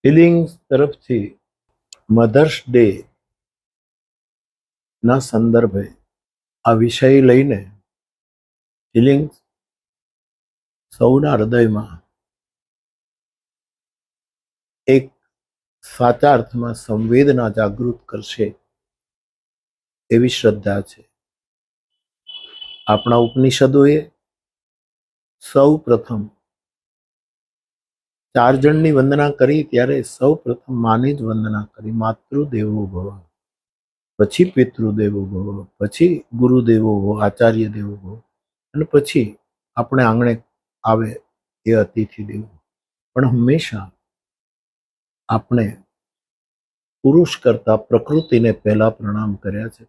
Feelings તરફથી mothers day ના સંદર્ભે આ વિષય લઈને ફિલિંગ્સ સૌના હૃદયમાં એક સાચા અર્થમાં સંવેદના જાગૃત કરશે એવી શ્રદ્ધા છે. આપણા ઉપનિષદોએ સૌ પ્રથમ 4 જણની વંદના કરી ત્યારે સૌ પ્રથમ માની જ વંદના કરી. માતૃદેવો ભવ, પછી પિતૃદેવો ભવ, પછી ગુરુદેવો ભવ, આચાર્ય દેવો ભવ, અને પછી આપણે આંગણે આવે એ અતિથિ દેવો. પણ હંમેશા આપણે પુરુષ કરતા પ્રકૃતિને પહેલા પ્રણામ કર્યા છે.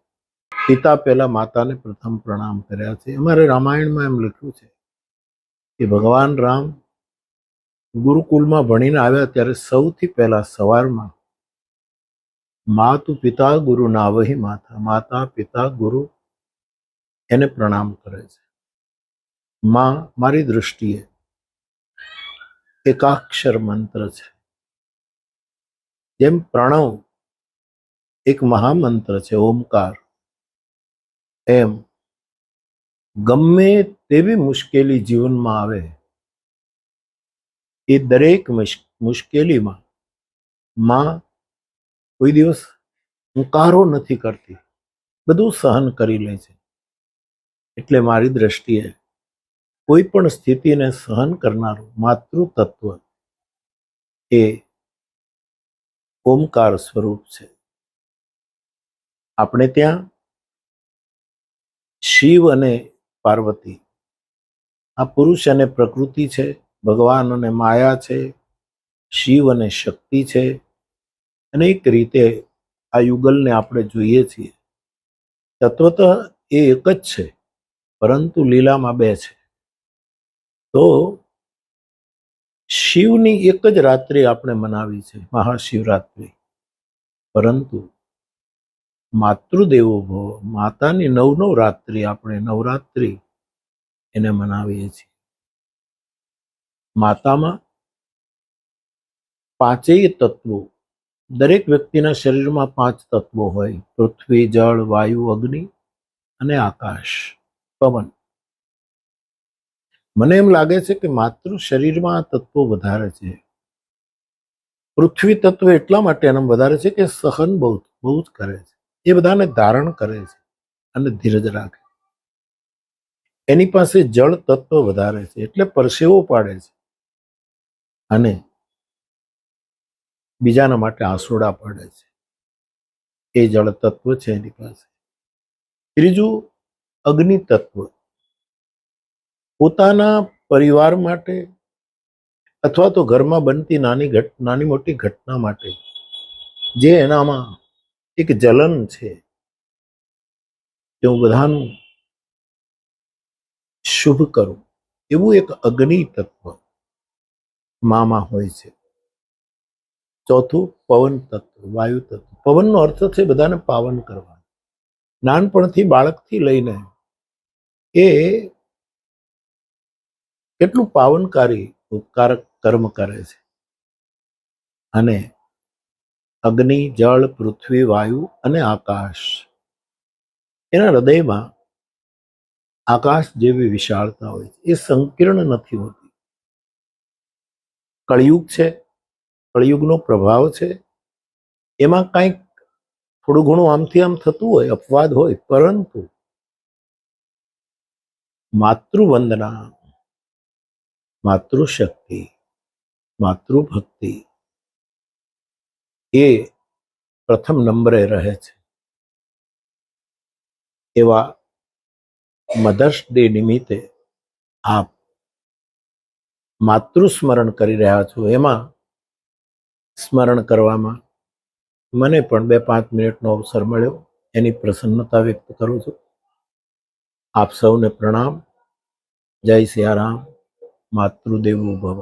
પિતા પહેલા માતાને પ્રથમ પ્રણામ કર્યા છે. અમારે રામાયણમાં એમ લખ્યું છે કે ભગવાન રામ ગુરુકુલમાં ભણીને આવ્યા ત્યારે સૌથી પહેલા સવારમાં માતુ પિતા ગુરુ નાવહી માતા, માતા પિતા ગુરુ એને પ્રણામ કરે છે. માં મારી દૃષ્ટિએ એકાક્ષર મંત્ર છે. જેમ પ્રણવ એક મહામંત્ર છે, ઓમકાર, એમ ગમે તેવી મુશ્કેલી જીવનમાં આવે એ દરેક મુશ્કેલીમાં માં કોઈ દિવસ હુંકારો નથી કરતી, બધું સહન કરી લે છે. એટલે મારી દ્રષ્ટિએ કોઈ પણ સ્થિતિને સહન કરનારું માતૃ તત્વ એ ઓમકાર સ્વરૂપ છે. આપણે ત્યાં શિવ અને પાર્વતી, આ પુરુષ અને પ્રકૃતિ છે, ભગવાન અને માયા છે, શિવ અને શક્તિ છે. અનેક રીતે આ યુગલને આપણે જોઈએ છીએ. તત્વતઃ એ એક જ છે, પરંતુ લીલામાં બે છે. તો શિવની એક જ રાત્રિ આપણે મનાવી છે, મહાશિવરાત્રિ, પરંતુ માતૃદેવો ભવ, માતાની 9 રાત્રિ આપણે નવરાત્રિ એને મનાવીએ છીએ. માતામાં 5 તત્વો, દરેક વ્યક્તિના શરીરમાં 5 તત્વો હોય: પૃથ્વી, જળ, વાયુ, અગ્નિ અને આકાશ, પવન. મને એમ લાગે છે કે માતૃ શરીરમાં આ તત્વો વધારે છે. પૃથ્વી તત્વ એટલા માટે એમ વધારે છે કે સહન બહુ જ કરે છે, એ બધાને ધારણ કરે છે અને ધીરજ રાખે. એની પાસે જળ તત્વ વધારે છે, એટલે પરસેવો પાડે છે અને બીજાના માટે આંસુડા પાડે છે. એ જળ તત્વ છે એની પાસે. ત્રીજું અગ્નિ તત્વ, પોતાના પરિવાર માટે અથવા તો ઘરમાં બનતી નાની મોટી ઘટના માટે જે એનામાં એક જલન છે કે હું બધાનું શુભ કરું, એવું એક અગ્નિ તત્વ મામાં હોય છે. ચોથું પવન તત્વ, વાયુ તત્વ. પવનનો અર્થ છે બધાને પાવન કરવા. નાનપણથી બાળકથી લઈને એ કેટલું પાવનકારી ઉપકારક કર્મ કરે છે. અને અગ્નિ, જળ, પૃથ્વી, વાયુ અને આકાશ, એના હૃદયમાં આકાશ જેવી વિશાળતા હોય છે. એ સંકીર્ણ નથી હોતી. કળિયુગ છે, કળિયુગનો પ્રભાવ છે. એમાં કંઈક થોડું ઘણું આમથી આમ થતું હોય, અપવાદ હોય, પરંતુ માતૃવંદના, માતૃશક્તિ, માતૃભક્તિ એ પ્રથમ નંબરે રહે છે. એવા મધર્સ ડે નિમિત્તે આપ માતૃસ્મરણ કરી રહ્યા છો. એમાં સ્મરણ કરવામાં મને પણ 2-5 મિનિટનો અવસર મળ્યો, એની પ્રસન્નતા વ્યક્ત કરું છું. આપ સૌને પ્રણામ. જય સિયારામ. માતૃદેવો ભવ.